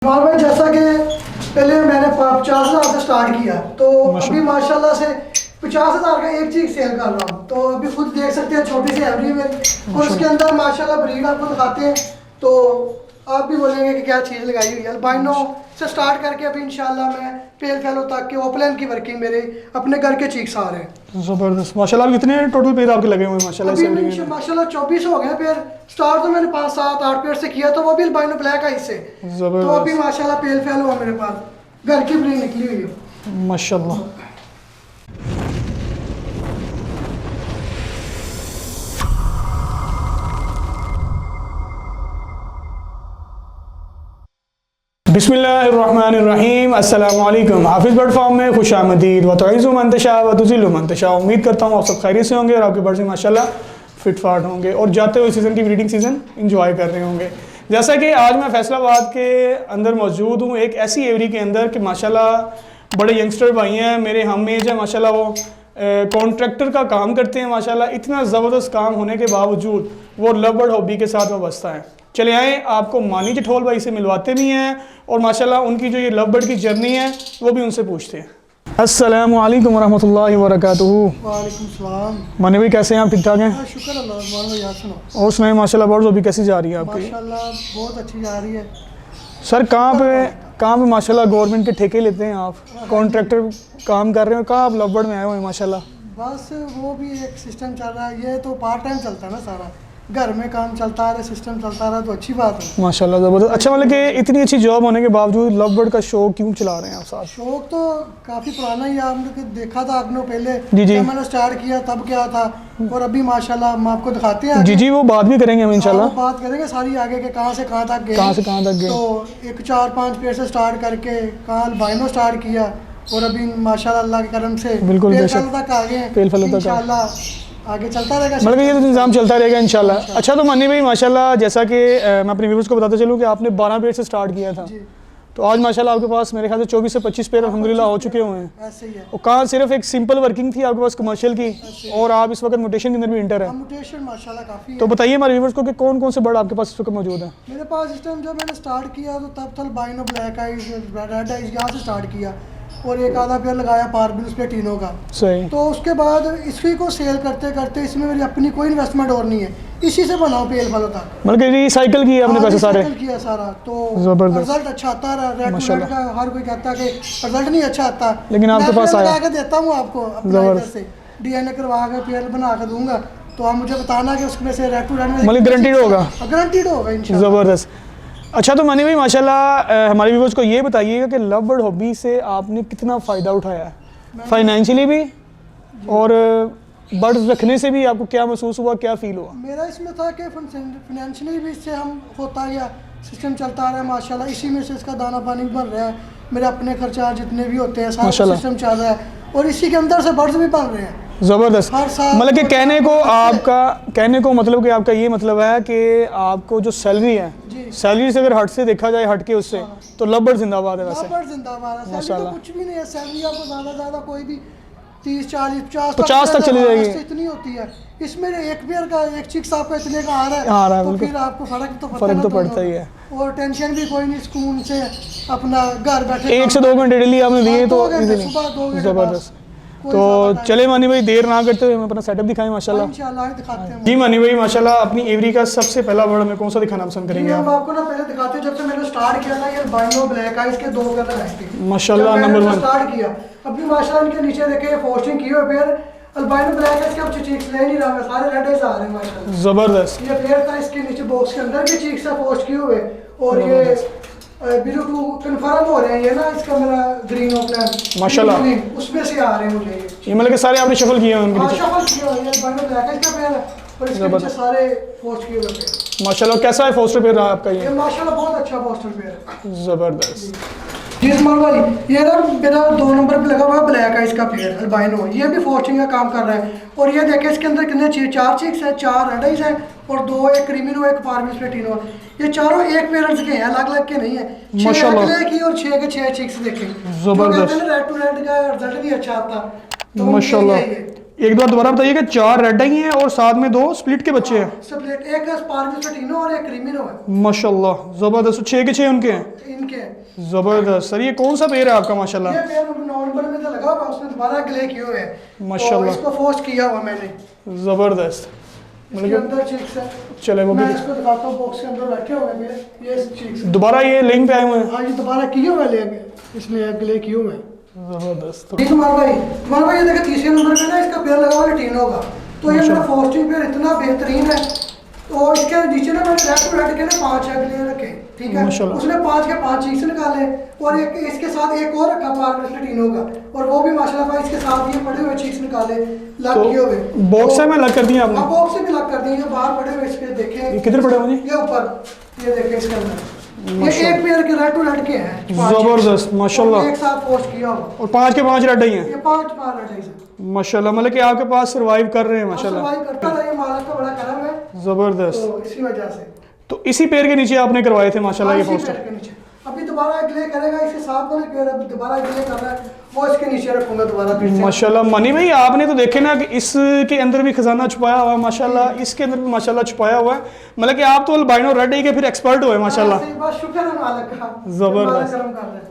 इमरान भाई, जैसा कि पहले मैंने 50,000 से स्टार्ट किया तो अभी माशाल्लाह से 50,000 का एक चीज सेल कर रहा हूँ। तो अभी खुद देख सकते हैं छोटी सी एवरी मेरी, और उसके अंदर माशाल्लाह ब्रीड आपको दिखाते हैं तो आप भी बोलेंगे कि क्या चीज़ लगाई हुई है। अल्बाइनो से स्टार्ट करके अभी इंशाल्लाह मैं पेल फैलो तक के ओपलैंड की वर्किंग मेरे अपने घर के चीक्स आ रहे हैं। ज़बरदस्त माशाल्लाह। कितने टोटल पेड़ आपके लगे हुए हैं माशाल्लाह? अभी माशाल्लाह 24 हो गए पेड़। स्टार्ट तो मैंने 5, 7, 8 पेड़ से किया, तो वो भी अल्बाइनो ब्लैक आई से। तो अभी माशाल्लाह पेल फैलो है मेरे पास, घर की ब्रीड निकली हुई है माशाल्लाह। बिस्मिल्लाहिर्रहमानिर्रहीम। अस्सलामु अलैकुम। हाफिज़ बर्ड फार्म में खुश आमदीद। व तुइज़्ज़ु मन तशा व तुज़िल्लु मन तशा। उम्मीद करता हूँ आप सब खैरियत से होंगे और आपके बर्ड्स माशाल्लाह फिट फाट होंगे और जाते हुए सीज़न की ब्रीडिंग सीज़न इंजॉय कर रहे होंगे। जैसा कि आज मैं फैसलाबाद के अंदर मौजूद हूँ, एक ऐसी एवरी के अंदर कि माशाल्लाह बड़े यंगस्टर भाई हैं, मेरे हम एज है माशाल्लाह। वो कॉन्ट्रैक्टर का काम करते हैं माशाल्लाह। इतना ज़बरदस्त काम होने के बावजूद वो लव बर्ड हॉबी के साथ वाबस्ता है। चले आए आपको मानी जठोल भाई से मिलवाते भी हैं और माशाल्लाह उनकी जो ये लव बर्ड की जर्नी है वो भी उनसे पूछते हैं। अस्सलामु अलैकुम वरहमतुल्लाहि वबरकातुहू। वालेकुम सलाम। मानी भाई कैसे हैं आप? ठीक ठाक हैं? शुक्र अल्लाह। भाई आप सुनो। और सुनाए माशाल्लाह बर्ड्स अभी कैसी जा रही है आपकी? माशाल्लाह बहुत अच्छी जा रही है सर। कहाँ पे माशाल्लाह गवर्नमेंट के ठेके लेते हैं आप, कॉन्ट्रैक्टर काम कर रहे हो, कहाँ आप लव बर्ड में आए हुए हैं माशाल्लाह? बस वो भी एक सिस्टम चल रहा है, ये तो पार्ट टाइम चलता है ना, सारा घर में काम चलता रहा, सिस्टम चलता रहा तो अच्छी बात है माशाल्लाह ज़बरदस्त। अच्छा, मतलब कि इतनी अच्छी जॉब होने के बावजूद लव बर्ड का शौक क्यों चला रहे हैं आप साथ? शौक तो काफ़ी पुराना ही है, आपने देखा था आपने पहले जी जब मैंने स्टार्ट किया तब क्या था, और अभी माशाल्लाह हम आपको दिखाते हैं। जी वो बात भी करेंगे हम इंशाल्लाह। बात करेंगे सारी आगे के कहाँ से कहाँ तक गए, कहाँ से कहाँ तक गए। तो एक 4-5 पेड़ से स्टार्ट करके कहाँ अल्बाइनो स्टार्ट किया और अभी माशाल्लाह अल्लाह के करम से बिल्कुल पेल फैलो तक आ गए हैं। इंशाल्लाह आगे चलता रहेगा, मतलब ये तो इंतजाम चलता रहेगा इंशाल्लाह। अच्छा, तो मनी भाई माशाल्लाह जैसा कि मैं अपने व्यूअर्स को बताते चलूँ कि आपने 12 पेड़ से स्टार्ट किया था, तो आज माशाल्लाह आपके पास मेरे ख्याल से 24 से 25 पेड़ अल्हम्दुलिल्लाह हो चुके हुए हैं। ऐसे ही है। और कहाँ सिर्फ एक सिंपल वर्किंग थी आपके पास कमर्शियल की, और आप इस वक्त म्यूटेशन के अंदर भी इंटर है। म्यूटेशन माशाल्लाह काफ़ी है। तो बताइए हमारे व्यूअर्स को कि कौन कौन से बर्ड आपके पास इस वक्त मौजूद है? मेरे पास इस टाइम जब मैंने स्टार्ट किया तो तब था albino black eyes, red eyes, यहाँ से स्टार्ट किया और एक आधा पेड़ लगाया पार्बिन प्लेटिनो का। सही। तो उसके बाद इसी को सेल करते करते इसमें मेरी अपनी कोई इन्वेस्टमेंट और नहीं है, इसी से बनाओ पेल फलो तक। मतलब कि रिसाइकिल किया आपने पैसे सारे? किया सारा, तो जबरदस्त रिजल्ट अच्छा आता है। रेड टू रेड का हर कोई कहता है कि रिजल्ट नहीं अच्छा आता, लेकिन आपके पास आया। मैं देता हूँ आपको अपने से डीएनए करवा के पेल बना के दूंगा, तो आप मुझे बताना कि उसमें से रेड टू रेड में मतलब गारंटीड होगा? गारंटीड होगा इंशाल्लाह। ज़बरदस्त। अच्छा, तो मनी भाई माशाल्लाह हमारे व्यूअर्स को ये बताइएगा कि लव बर्ड हॉबी से आपने कितना फ़ायदा उठाया है, फाइनेंशियली भी और बर्ड्स रखने से भी आपको क्या महसूस हुआ, क्या फील हुआ? मेरा इसमें था कि फाइनेंशियली भी इससे हम होता गया, सिस्टम चलता रहा है माशाल्लाह। इसी में से इसका दाना पानी भी बन रहा है, मेरे अपने खर्चा जितने भी होते हैं सारा सिस्टम चल रहा है, और इसी के अंदर से बर्ड्स भी बन रहे हैं। ज़बरदस्त। मतलब कि कहने को मतलब कि आपका ये मतलब है कि आपको जो सैलरी है, सैलरी से अगर हट से देखा जाए, हट के उससे तो लव बर्ड जिंदाबाद है। वैसे लव बर्ड जिंदाबाद है, सैलरी तो कुछ भी नहीं है। सैलरी आपको ज़्यादा कोई भी 30, 40, 50 तक चली जाएगी, इतनी होती है। इसमें एक पेयर का एक चिक्स आपका इतने का आ रहा है तो फिर आपको फर्क तो पड़ता ही है, और टेंशन भी कोई नहीं, सुकून से अपना घर बैठे 1 से 2 घंटे डेली आपने दिए तो ज़बरदस्त। तो चले मानी भाई देर ना करते हुए हम अपना सेटअप दिखाएं माशाल्लाह। इंशाल्लाह दिखाते हैं। जी मानी भाई माशाल्लाह अपनी एवरी का सबसे पहला बर्ड हमें कौन सा दिखाना पसंद करेंगे हम आप? आपको ना पहले दिखाते हैं, जब से मैंने स्टार्ट किया था ये अल्बाइनो ब्लैक आइज के 2 कलर लगाए थे माशाल्लाह नंबर 1 स्टार्ट किया। अभी माशाल्लाह इनके नीचे देखे पोस्टिंग की हुई पेयर अल्बाइनो ब्लैक आइज के, अब चीक्स ले नहीं रहा है, सारे रेड आइज आ रहे हैं माशाल्लाह। ज़बरदस्त। ये पेयर था, इसके नीचे बॉक्स के अंदर भी चीक्स से पोस्ट किए हुए, और ये बिलू टू कंफर्म हो रहे हैं। ये ना इसका मेरा ग्रीन ओपनर माशाल्लाह उसमें से आ रहे हैं मुझे ये मतलब कि सारे आपने शफल किए हैं उनके नीचे? शफल किए हुए हैं। अल्बाइनो ब्लैक आइज का पेयर और इसके नीचे सारे पोस्ट किए हुए हैं माशाल्लाह। कैसा है फोस्टर पेयर रहा आपका ये? माशाल्लाह बहुत अच्छा पोस्टर पेयर है, ज़बरदस्त। जी इस्माइल भाई, ये ना मेरा 2 नंबर पे लगा हुआ है ब्लैक आइज का पेयर अल्बाइनो, ये भी फोस्टिंग का काम कर रहा है। और ये देखें इसके अंदर कितने 4 चिक्स हैं, 4 रेड आइज हैं और 2 एक क्रीमिनो, एक पार्बिन प्लेटिनो। ये चारों एक पेरेंट्स के हैं, अलग अलग के नहीं है। 6 अगले की और 6 के 6 चिक्स देखें। ज़बरदस्त। रेड टू रेड का रिजल्ट भी अच्छा आता माशाल्लाह। एक बार दोबारा बताइएगा, 4 रेड आई हैं और साथ में 2 स्प्लिट के बच्चे हैं। स्प्लिट, एक स्पार्गस लटीनो और एक क्रीमिनो है। माशाल्लाह ज़बरदस्त, 6 के 6 उनके हैं। इनके ज़बरदस्त सर। ये कौन सा पेड़ है आपका माशाल्लाह? ये पेड़ नवंबर में तो लगा हुआ, उसने दोबारा ग्ले किए हुए हैं माशाल्लाह। तो इसको फोस्ट किया हुआ मैंने। ज़बरदस्त। इसके अंदर चिक्स है, चले वो भी मैं इसको दिखाता हूँ। बॉक्स के अंदर रखे हुए हैं ये चिक्स। दोबारा ये लिंक पे आए हुए हैं। हाँ ये दोबारा किए हुए ले, इसमें ग्ले किए हुए हैं। ज़बरदस्त। ठीक तुम्हारा भाई ये देखिए तीसरे नंबर पे ना इसका पेड़ लगा हुआ लटीनो का। तो ये मेरा फोस्टिंग पेड़ इतना बेहतरीन है। तो इसके नीचे ना मैंने रेड टू रेड के ना 5 एग ले रखे, ठीक है। उसने 5 के 5 चीक्स निकाले और एक इसके साथ एक और रखा पार्गस लटीनो का, और वो भी माशाल्लाह भाई इसके साथ ये पड़े हुए चीक्स निकाले लग किए हुए। बॉक्स से में लग कर दिया आपने? बॉक्स से भी लग कर दिए, बाहर पड़े हुए इसके देखे। ये किधर पड़े हुए हैं? ये ऊपर ये देखे इसके अंदर। ये एक पेड़ के रेड टू रेड के हैं। ज़बरदस्त माशाल्लाह। एक साथ पोस्ट किया हुआ और 5 के 5 रेड आई हैं। ये 5 रेड है माशाल्लाह, मतलब कि आपके पास सर्वाइव कर रहे हैं माशाल्लाह। सर्वाइव करता रहा, ये मालिक का बड़ा करम है। ज़बरदस्त। तो इसी वजह से तो इसी पेड़ के नीचे आपने करवाए थे माशाल्लाह ये इसी पोस्टर? पेड़ के नीचे। अभी दोबारा एक ग्ले करेगा, इसके साथ वाले पेड़ अभी दोबारा ग्ले कर रहा है, वो इसके नीचे रखूंगा दोबारा फिर से। माशाल्लाह। मनी भाई आपने तो देखे ना कि इसके अंदर भी खजाना छुपाया हुआ है माशाल्लाह, इसके अंदर भी माशाल्लाह छुपाया हुआ है। मतलब कि आप तो अल्बाइनो रेड आई के फिर एक्सपर्ट हुए माशाल्लाह। बस शुक्र है मालिक का, ज़बरदस्त। करम कर रहे हैं।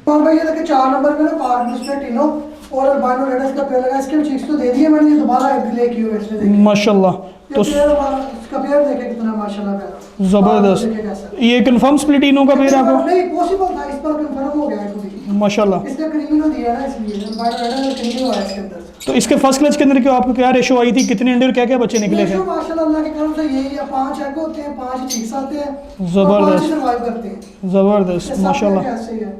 और भाई ये देखिए 4 नंबर पे ना पार्गस लटीनो और अल्बाइनो रेड का पेड़ लगा। इसके भी चीक्स तो दे दिए मैंने, ये दोबारा एक ग्ले की हुई है इसने देखिए माशाल्लाह। तो इसका पेड़ देखे कितना माशाल्लाह प्यारा ज़बरदस्त। ये कंफर्म स्प्लिटिनो का पेड़ है आपको? नहीं पॉसिबल था, इस पर कंफर्म हो गया है खुद ही माशाल्लाह। इसने क्रीमिनो दिया ना, इसलिए अल्बाइनो रेड और क्रीमिनो है इसके अंदर। तो इसके फर्स्ट क्लच के अंदर क्यों आपको क्या रेशो आई थी, कितने अंडे और क्या क्या बच्चे निकले थे? माशाल्लाह अल्लाह के करम से यही है, 5 एग होते हैं, 5 चीक्स आते हैं, ज़बरदस्त। सर्वाइव करते हैं। ज़बरदस्त माशाल्लाह। ऐसे ही है।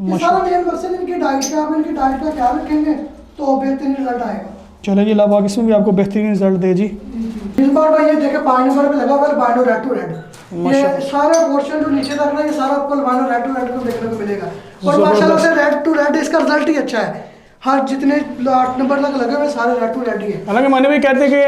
ये सारा मेन मकसद इनकी डाइट का, आप इनकी डाइट का ख्याल रखेंगे तो बेहतरीन रिजल्ट आएगा। चलो जी लाभ इसमें भी आपको बेहतरीन रिजल्ट दे जी। इस बार भाई ये देखे 5 नंबर पे लगा हुआ है अल्बाइनो रेड टू रेड। ये सारा पोर्शन जो नीचे तक ना ये सारा आपको अल्बाइनो रेड टू रेड को देखने को मिलेगा। और माशाल्लाह से रेड टू रेड इसका रिजल्ट ही अच्छा है। हर जितने 8 नंबर तक लगे हुए सारे रेड टू रेड ही है। हालांकि मैंने भी कहते हैं कि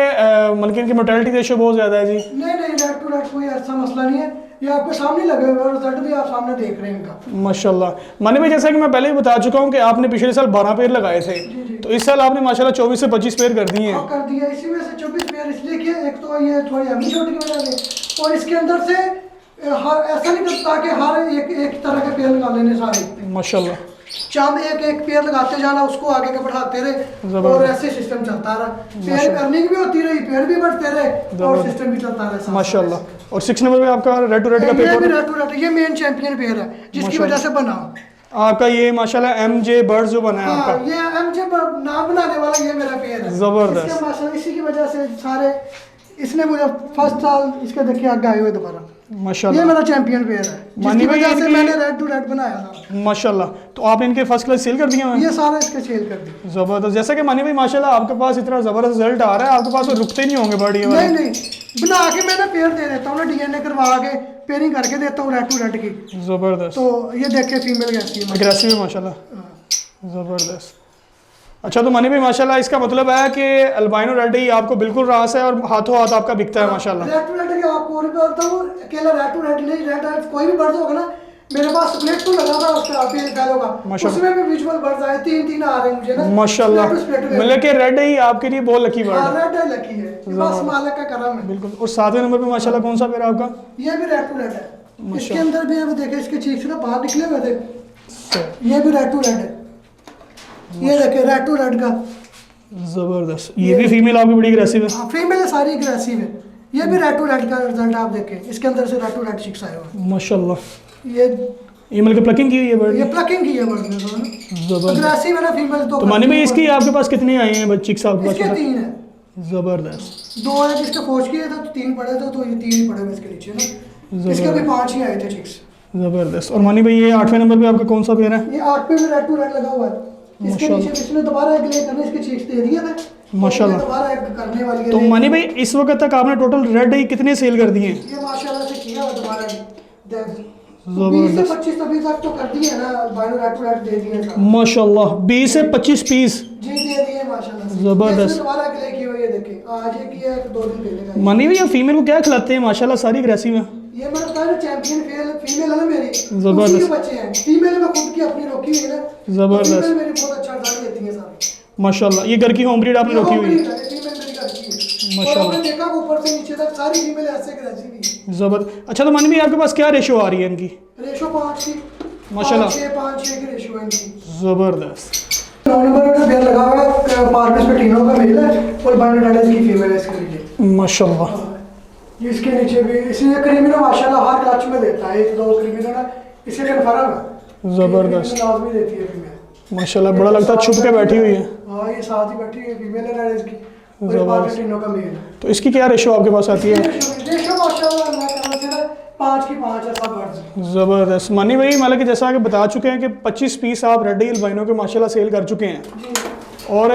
मतलब कि इनकी मोर्टेलिटी रेशो बहुत ज़्यादा है जी। नहीं रेड टू रेड कोई ऐसा मसला नहीं है, ये आपको सामने लगे हुए और रिजल्ट भी आप सामने देख रहे हैं इनका माशाल्लाह। मैंने भी जैसा कि मैं पहले ही बता चुका हूँ कि आपने पिछले साल 12 पेड़ लगाए थे, तो इस साल आपने माशाल्लाह 24 से 25 पेड़ कर दिए हैं। कर दिया, इसी में से 24 पेड़ इसलिए किए, एक तो ये थोड़ी अमी छोटी की वजह से, और इसके अंदर से ऐसा नहीं करता कि हर एक तरह के पेड़ लगा लेने सारे माशाल्लाह। चांद एक पेड़ लगाते जाना, उसको आगे के बढ़ाते रहे और ऐसे सिस्टम चलता रहा। पेड़ अर्निंग भी होती रही, पेड़ भी बढ़ते रहे और सिस्टम भी चलता रहा माशाल्लाह। और 6 नंबर पे आपका रेड टू रेड का पेड़? ये भी रेड टू रेड, ये मेन चैंपियन पेड़ है जिसकी वजह से बना आपका ये माशाल्लाह एमजे बर्ड्स जो बना है हाँ, आपका। ये एमजे नाम बनाने वाला ये मेरा पेड़ है। जबरदस्त। इसके माशाल्लाह इसी की वजह से सारे इसने मुझे फर्स्ट साल इसके देखिए आगे आए हुए दोबारा माशाल्लाह। ये मेरा चैंपियन पेयर है जिसकी वजह से मैंने रेड टू रेड बनाया था माशाल्लाह। तो आपने इनके फर्स्ट क्लास सेल कर दिए हैं? ये सारा इसके सेल कर दिया। जबरदस्त। जैसा कि मानी भाई माशाल्लाह आपके पास इतना जबरदस्त रिजल्ट आ रहा है, आपके पास तो रुकते नहीं होंगे बर्ड ये वाले? नहीं बना के मैंने पेयर दे देता हूँ ना, डीएनए करवा के पेयरिंग करके देता हूँ रेड टू रेड की। जबरदस्त। तो ये देखे फीमेल कैसी है, एग्रेसिव है माशाल्लाह। जबरदस्त। अच्छा तो मानी भाई माशाल्लाह इसका मतलब है कि अल्बाइनो रेड ही आपको बिल्कुल रास है और हाथों हाथ आपका बिकता है माशाल्लाह। रेड टू रेड की आपको और भी बताता हूँ, अकेला रेड टू रेड नहीं, रेड कोई भी बर्ड होगा ना, मेरे पास स्प्लिट तो लगा था उसका आप ये फैलो का, उसमें भी विजुअल बर्ड्स आए, 3 आ रहे हैं मुझे ना माशाल्लाह। मतलब कि रेड ही आपके लिए बहुत लकी बर्ड है। रेड है लकी है, बस मालिक का करम है। बिल्कुल। और 7वें नंबर पे माशाल्लाह कौन सा पेड़ है आपका? ये भी रेड टू रेड है, इसके अंदर भी अब देखे इसके चीक से ना बाहर निकले हुए थे, ये भी रेड टू रेड है, ये देखे रेड टू रेड का। जबरदस्त। ये भी फीमेल आपकी बड़ी अग्रेसिव है? फीमेल है, सारी अग्रेसिव है। ये भी रेड टू रेड का रिजल्ट आप देखें, इसके अंदर से रेड टू रेड चिक्स आए हुए माशाल्लाह। ये मतलब प्लकिंग की हुई है बर्ड? ये प्लकिंग की है बर्ड ने तो जबरदस्त। अग्रेसिव है ना फीमेल तो मानी भाई इसकी आपके पास कितने आए हैं चिक्स आपके इसके पास? 3 है। जबरदस्त। 2 है जिसके फौज किए थे तो 3 पड़े थे, तो ये 3 ही पड़े हुए इसके नीचे ना, इसके भी 5 ही आए थे चिक्स। जबरदस्त। और मानी भाई ये 8वें नंबर पे आपका कौन सा पेड़ है? ये 8 पे भी रेड टू रेड लगा हुआ है, इसके नीचे इसने दोबारा एक ले करने इसके चिक्स दे दिए थे माशाल्लाह। दोबारा एक करने वाली है। तो मानी भाई इस वक्त तक आपने टोटल रेड ही कितने सेल कर दिए? ये माशाल्लाह से किया दोबारा 20 से 25 तभी तक तो कर दिए ना, अल्बाइनो रेड टू रेड दे दिए माशाल्लाह। 20 से 25 पीस जी दे दिए माशाल्लाह से। जबरदस्त। दोबारा के लिए की हुई है देखें, आज ये किया है तो 2 दिन पहले का। मानी भाई ये फीमेल को क्या खिलाते हैं? माशाल्लाह सारी अग्रेसिव है। ये मैंने कहा ना चैंपियन फीमेल है ना मेरी, जबरदस्त। उसी के बच्चे हैं। फीमेल में खुद की अपनी रोकी हुई है ना, जबरदस्त। फीमेल मेरी बहुत अच्छा रिजल्ट देती है सारी। माशाल्लाह, ये घर की होम ब्रीड आपने ये रखी home हुई breed है। है, फीमेल मेरी घर की है। माशाल्लाह। और आपने देखा कि ऊपर से नीचे तक सारी फीमेल ऐसे ग्रेसी हुई है। ज़बरदस्त। अच्छा तो मानी भाई आपके पास क्या रेशो आ रही है इनकी? रेशो 5 की, माशाल्लाह। 5-6 की रेशो है इनकी। ज़बरदस्त। 9 नंबर में बेल लगा हुआ है, पार्टनर्स पे टीनों का मेल है और बाइनोडाइल्स की फीमेल है इसके लिए। माशाल्लाह। ये इसके नीचे भी इसलिए क्रीमिनो माशाल्लाह हर क्लच में देता है, 1-2 क्रीमिनो ना इसे कन्फर्म है। ज़बरदस्त। लाजमी देती है फीमेल। माशाल्लाह, बड़ा लगता है छुप के बैठी हुई है। हाँ ये साथ ही बैठी है, फीमेल है ना इसकी, और जबरदस्त। पार्टनर टीनों का मेल है। तो इसकी क्या रेशो आपके पास आती है? रेशो माशाल्लाह अल्लाह की रहमत से ना 5 की 5 है सब बर्ड्स। ज़बरदस्त। मानी भाई मतलब कि जैसा कि बता चुके हैं कि 25 पीस आप रेड एल्बाइनो के माशाल्लाह सेल कर चुके हैं, जी और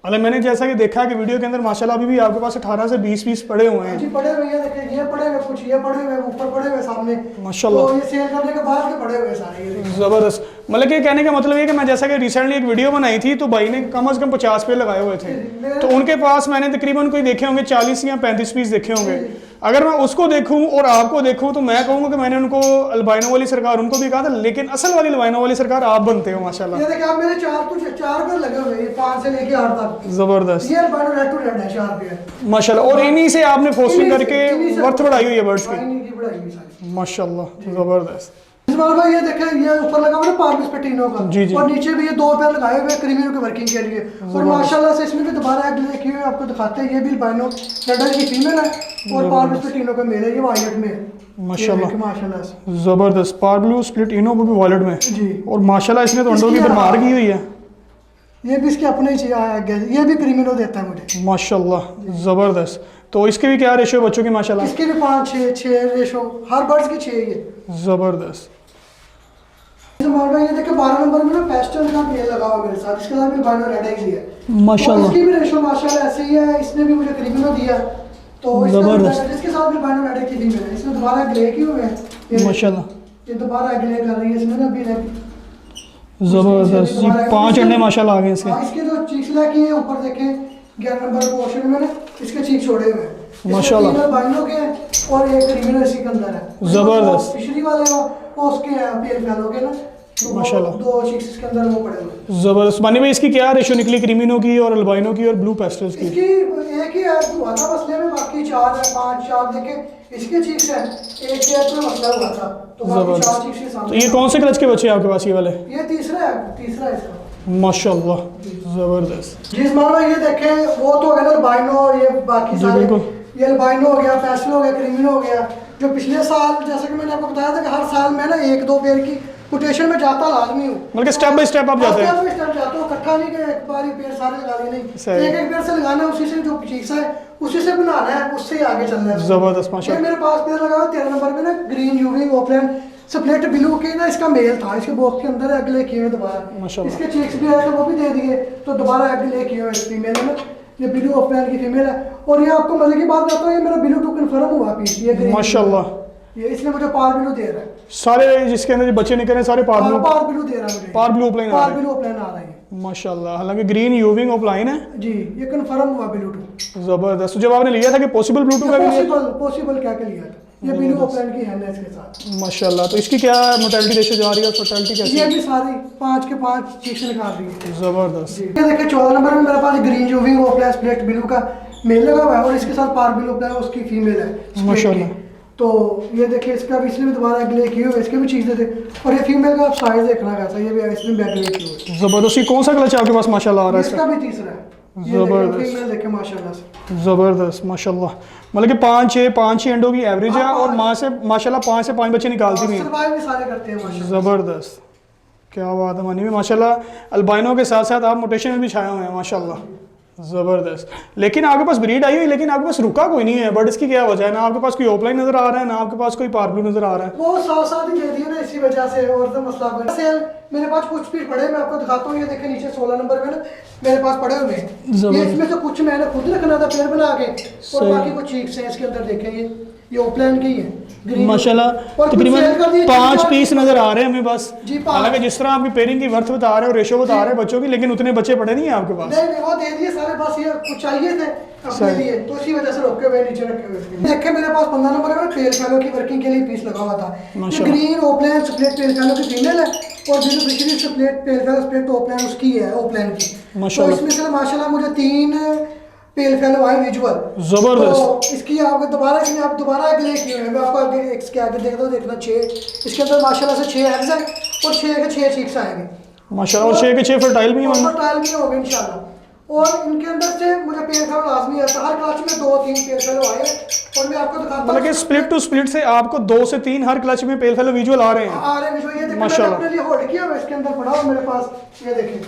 मतलब मैंने जैसा कि देखा कि वीडियो के अंदर माशाल्लाह अभी भी आपके पास 18 से 20 पीस पड़े हुए हैं। जी पड़े हुए हैं, देखिए ये पड़े हुए, कुछ ये पड़े हुए, ऊपर पड़े हुए सामने माशाल्लाह। तो ये सेल करने के बाद के पड़े हुए सारे ये देखिए। ज़बरदस्त। मतलब कि कहने का मतलब ये कि मैं जैसा कि रिसेंटली एक वीडियो बनाई थी तो भाई ने कम से कम 50 पे लगाए हुए थे, तो उनके पास मैंने तकरीबन कोई देखे होंगे 40 या 35 पीस देखे होंगे। अगर मैं उसको देखूं और आपको देखूं तो मैं कहूँगा कि मैंने उनको अल्बाइनो वाली सरकार उनको भी कहा था, लेकिन असल वाली अल्बाइनो वाली सरकार आप बनते हो माशाल्लाह। ये देखिए आप मेरे 4 पर लगे हुए हैं, ये 5 से लेके 8 तक। ज़बरदस्त ये अल्बाइनो रेड टू रेड है 4 पे है। माशाल्लाह। और इन्हीं से आपने फोस्टिंग करके इन्हीं से वर्थ बढ़ाई हुई है बर्ड्स की। इन्हीं की बढ़ाई हुई सारी। माशाल्लाह ज़बरदस्त। इस बार भाई ये देखें, ये ऊपर लगा हुआ है पार्मिस पे टीनों का, जी, जी। और नीचे भी ये 2 पैर लगाए हुए हैं क्रीमिनो की वर्किंग के लिए, और माशाल्लाह से इसमें भी दोबारा एग लेके हुए आपको दिखाते हैं। ये भी अल्बाइनो रेड की फीमेल है और पार्मिस पे टीनों का मेल है, ये वायलेट में है। माशाल्लाह। ये देखिए माशाल्लाह से। ज़बरदस्त। पार्ब्लू स्प्लिट इनो वो भी वॉलेट में, जी और माशाल्लाह इसने तो अंडों की इसकी भरमार की हुई है। ये भी इसके अपने ही चाहिए, ये भी क्रीमिनो देता है मुझे। माशाल्लाह ज़बरदस्त। तो इसके भी क्या रेशो बच्चों की माशाल्लाह? इसके भी 5-6 रेशो, हर बर्ड्स की 6 ये। ज़बरदस्त। भाई ये देखिए 12 नंबर में ना पेस्टल का मेल लगा हुआ मेरे साथ, इसके साथ भी अल्बाइनो रेड एग ही है माशाल्लाह। और इसकी भी रेशो माशाल्लाह ऐसे ही है, इसने भी मुझे क्रीमिनो दिया, तो जबरदस्त। इसके साथ भी अल्बाइनो रेड एग की फीमेल है। इसमें दोबारा ग्ले की हुए हैं, ये माशाल्लाह ये दोबारा ग्ले कर रही है इसमें ना, भी ज़बरदस्त जी। 5 अंडे माशाल्लाह आ गए इसके। हाँ, इसके जो चीक्स लगी है ऊपर देखें 11 नंबर पोर्शन में ना, इसके चीक छोड़े हुए हैं माशाल्लाह। अल्बाइनो के हैं और एक क्रीमिनो इसी के अंदर है। जबरदस्त। पिछली वाले वो उसके हैं पेल फैलो के ना, तो माशाल्लाह। 2 चीक्स इसके अंदर वो पड़े हुए हैं। ज़बरदस्त। मानी भाई इसकी क्या रेशो निकली क्रीमिनो की और अल्बाइनो की और ब्लू पेस्टल्स की? इसकी एक ही है हुआ था मसले में, बाकी 4 है 5-4 देखे इसके चीक्स हैं, एक के में मसला हुआ था तो बाकी 4 चीक्स के तो सामने। ये कौन से क्लच के बच्चे हैं आपके पास ये वाले? ये तीसरा है इसका। माशाल्लाह ज़बरदस्त। जिस मानो ये देखें वो तो अगर अल्बाइनो ये बाकी जी, सारे, बिल्कुल। ये अल्बाइनो हो गया, पेस्टल हो गया, क्रीमिनो हो गया, जो पिछले साल जैसे कि मैंने आपको बताया था कि हर साल मैं ना 1-2 पेयर की कोटेशन में जाता लाजमी हूँ, मतलब स्टेप बाय स्टेप आप जाते हैं। स्टेप जाता हूँ, इकट्ठा नहीं कि एक बार ही पेड़ सारे लगा लिए, नहीं सही। एक पेड़ से लगाना है, उसी से जो चीज़ है उसी से बनाना है, उससे ही आगे चलना है। ज़बरदस्त ये माशाल्लाह। मेरे पास पेड़ लगा हुआ 13 नंबर में ना, ग्रीन यूविंग ओपलैंड स्प्लिट ब्लू के ना, इसका मेल था, इसके बॉक्स के अंदर अगले किए हुए दोबारा, माशाल्लाह। इसके चीक्स भी आए थे वो भी दे दिए, तो दोबारा अगले किए हुए फीमेल है ना, ये ब्लू ओपलैंड की फीमेल है। और ये आपको मजे की बात बताता हूँ, ये मेरा ब्लू टू कन्फर्म हुआ पीस, ये green माशाल्लाह। ये इसने मुझे पार ब्लू दे रहा है, सारे जिसके अंदर जो बच्चे निकल रहे हैं सारे पार ब्लू पार ब्लू दे रहा है मुझे, पार ब्लू ओपलाइन आ पार रहे ब्लू ओपलैंड आ रहा है हैं माशाल्लाह। हालांकि ग्रीन यूविंग ओपलाइन है। जी, ये कन्फर्म हुआ ब्लू टू। ज़बरदस्त। तो जब आपने लिया था कि पॉसिबल ब्लू टू का भी लिया? पॉसिबल क्या के लिया था, ये ब्लू ओपलैंड की है ना इसके साथ। माशाल्लाह। तो इसकी क्या मोर्टेलिटी रेशो जा रही है और फर्टिलिटी कैसी ये है? भी सारी 5 के 5 चीक्स निकाल रही है। ज़बरदस्त। ये देखिए 14 नंबर में मेरे पास ग्रीन यूविंग ओपलैंड स्प्लिट ब्लू का मेल लगा हुआ है, और इसके साथ पार ब्लू ओपलैंड उसकी फीमेल है split माशाल्लाह। की। तो ये देखिए इसका भी, इसने भी दोबारा अगले किए हुए, इसके भी चीज़ें थे, और ये फीमेल का आप साइज देखना कैसा, ये भी इसमें बैक किए हुए। ज़बरदस्त। ये कौन सा क्लच आपके पास माशाल्लाह आ रहा है इसका भी तीसरा है, ये जबरदस्त। देखिए फीमेल देखिए माशाल्लाह से। इसका? ज़बरदस्त माशाल्लाह। मतलब कि 5-6 अंडों की एवरेज है और माँ से माशाल्लाह 5 से 5 बच्चे निकालती भी हैं। सर्वाइव भी सारे करते हैं माशाल्लाह। ज़बरदस्त। क्या बात है मानी में माशाल्लाह। अल्बाइनो के साथ साथ आप मोटेशन भी छाए हुए हैं माशाल्लाह। ज़बरदस्त। लेकिन आपके पास ब्रीड आई हुई, लेकिन आपके पास रुका कोई नहीं है, बट इसकी क्या वजह है? ना आपके पास कोई ओपलाइन नजर आ रहा है, ना आपके पास कोई पार ब्लू नजर आ रहा है। वो साथ साथ ही दे दिए ना, इसी वजह से, और तो मसला बना। सेल मेरे पास कुछ पीस पड़े, मैं आपको दिखाता हूँ, ये देखें नीचे 16 नंबर में ना मेरे पास पड़े हुए हैं। ये इसमें से कुछ मैंने खुद रखना था पेड़ बना के, और बाकी कुछ चीक्स हैं इसके अंदर, देखें ये ओपलैंड के ही है ग्रीन, माशाल्लाह। और कुछ तकरीबन सेल कर दिए, 5 4 पीस नजर आ रहे हैं हमें बस। जी, 5। हालांकि जिस तरह आपकी पेयरिंग की वर्थ बता रहे हो, रेशो बता रहे हैं बच्चों की, लेकिन उतने बच्चे पड़े नहीं है आपके पास। नहीं वो दे दिए सारे, बस ये कुछ चाहिए थे अपने लिए, तो इसी वजह से रखे हुए नीचे रखे हुए। देखे मेरे पास 15 नंबर में पेल फैलो की वर्किंग के लिए पीस लगा हुआ था। ये माशाल्लाह। ग्रीन ओपलैंड स्प्लिट पेल फैलो की फीमेल है, और जो पिछली स्प्लिट पेल फैलो स्प्लिट ओपलैंड उसकी है, ओपलैंड की। तो माशाल्लाह। इसमें से माशाल्लाह मुझे 3 पेल फेलो आए विजुअल जबरदस्त। तो इसकी आपको दोबारा इसमें आप दोबारा अगले किए हैं, मैं आपको आगे इसके आगे देखता हूँ, देखना 6 इसके अंदर माशाल्लाह से 6 एग्स हैं और 6 के 6 चीक्स आएंगे माशाल्लाह, और 6 के 6 फर्टाइल भी हैं। फर्टाइल भी होंगे इंशाल्लाह। और इनके अंदर से मुझे पेल फेलो लाजमी है, हर क्लच में 2-3 पेल फेलो आए और मैं आपको दिखाता हूँ। मतलब कि स्प्लिट टू स्प्लिट से आपको 2 से 3 हर क्लच में पेल फेलो विजुअल आ रहे हैं। आ रहे हैं जो ये देखिए मैंने माशाल्लाह। अपने लिए होल्ड किया हुआ, इसके अंदर पड़ा हुआ मेरे पास, ये देखिए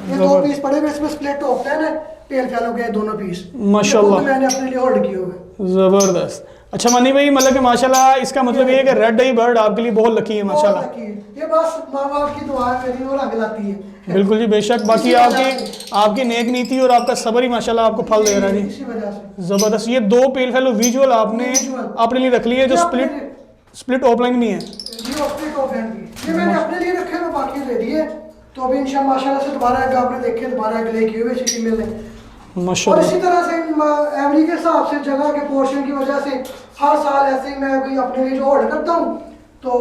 ये 2 पीस पड़े हुए, इसमें स्प्लिट ओपन है पेल फेलो के दोनों पीस माशाल्लाह। मैंने अपने लिए होल्ड किए हुए। जबरदस्त। अच्छा मनी भाई, मतलब कि माशाल्लाह इसका मतलब ये है कि रेड आई बर्ड आपके लिए बहुत लकी है माशाल्लाह। ये बस माँ बाप की दुआ है मेरी, वो रंग लाती है। बिल्कुल जी, बेशक। बाकी आपकी नेक नीति और आपका सब्र ही माशाल्लाह आपको फल दे रहा है जी। इसी वजह से जबरदस्त। ये 2 पेल फेलो विजुअल आपने अपने लिए रख लिए जो स्प्लिट ऑफलाइन नहीं है। ये स्प्लिट ओपन भी ये मैंने अपने लिए रखे हुए, बाकी दे दिए। तो अभी इंशाल्लाह माशाल्लाह से दोबारा अगर आपने देखे दोबारा अगले किए हुए इसी में और माशाल्लाह। इसी तरह से एवरी के हिसाब से जगह के पोर्शन की वजह से हर साल ऐसे ही मैं कोई अपने लिए जो होल्ड करता हूँ तो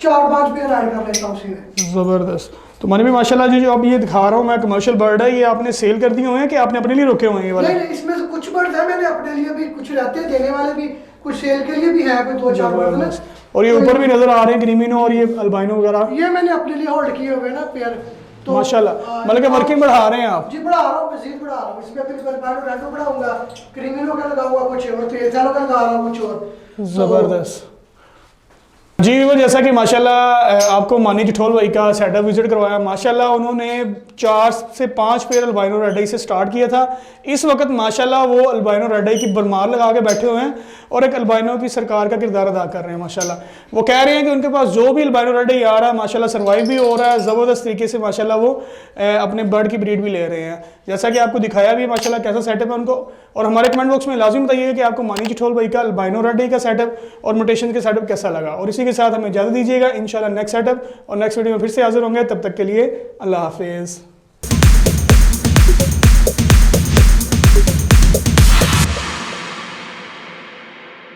4-5 पेयर ऐड कर लेता हूँ उसी में। ज़बरदस्त। तो मैंने भी माशाल्लाह जी जो अब ये दिखा रहा हूँ मैं कमर्शियल बर्ड है, ये आपने सेल कर दिए हुए हैं कि आपने अपने लिए रखे हुए हैं ये वाले? नहीं, इसमें से कुछ बर्ड है मैंने अपने लिए भी, कुछ रहते हैं देने वाले भी, कुछ सेल के लिए भी है, कोई 2-4 बर्ड ना। और ये ऊपर भी नजर आ रहे हैं क्रीमिनो और ये अल्बाइनो वगैरह, ये मैंने अपने लिए होल्ड किए हुए ना पेयर। तो माशाल्लाह। मतलब कि वर्किंग बढ़ा रहे हैं आप? जी बढ़ा रहा हूँ, मजीद बढ़ा रहा हूँ। इसमें फिर रेडो बढ़ाऊंगा, क्रीमिनो का लगाऊंगा कुछ और, पेलो का लगा रहा हूँ कुछ और। ज़बरदस्त जी। वो जैसा कि माशाल्लाह आपको मानी जठोल भाई का सेटअप विजिट करवाया, माशाल्लाह उन्होंने 4 से 5 पेयर अल्बाइनो रेड आई से स्टार्ट किया था। इस वक्त माशाल्लाह वो अल्बाइनो रेड आई की बरमार लगा के बैठे हुए हैं और एक अल्बाइनो की सरकार का किरदार अदा कर रहे हैं माशाल्लाह। वो कह रहे हैं कि उनके पास जो भी अल्बाइनो रेड आई आ रहा है माशाल्लाह सर्वाइव भी हो रहा है, ज़बरदस्त तरीके से माशाल्लाह वो अपने बर्ड की ब्रीड भी ले रहे हैं, जैसा कि आपको दिखाया भी माशाल्लाह कैसा सेटअप है उनको। और हमारे कमेंट बॉक्स में लाजिम बताइए कि आपको मानी जठोल भाई का अल्बाइनो रेड आई का सेटअप और म्यूटेशन के सेटअप कैसा लगा। और इसी के साथ हमें इजाज़त दीजिएगा, इंशाल्लाह नेक्स्ट सेटअप और नेक्स्ट वीडियो में फिर से हाजिर होंगे। तब तक के लिए अल्लाह हाफिज़।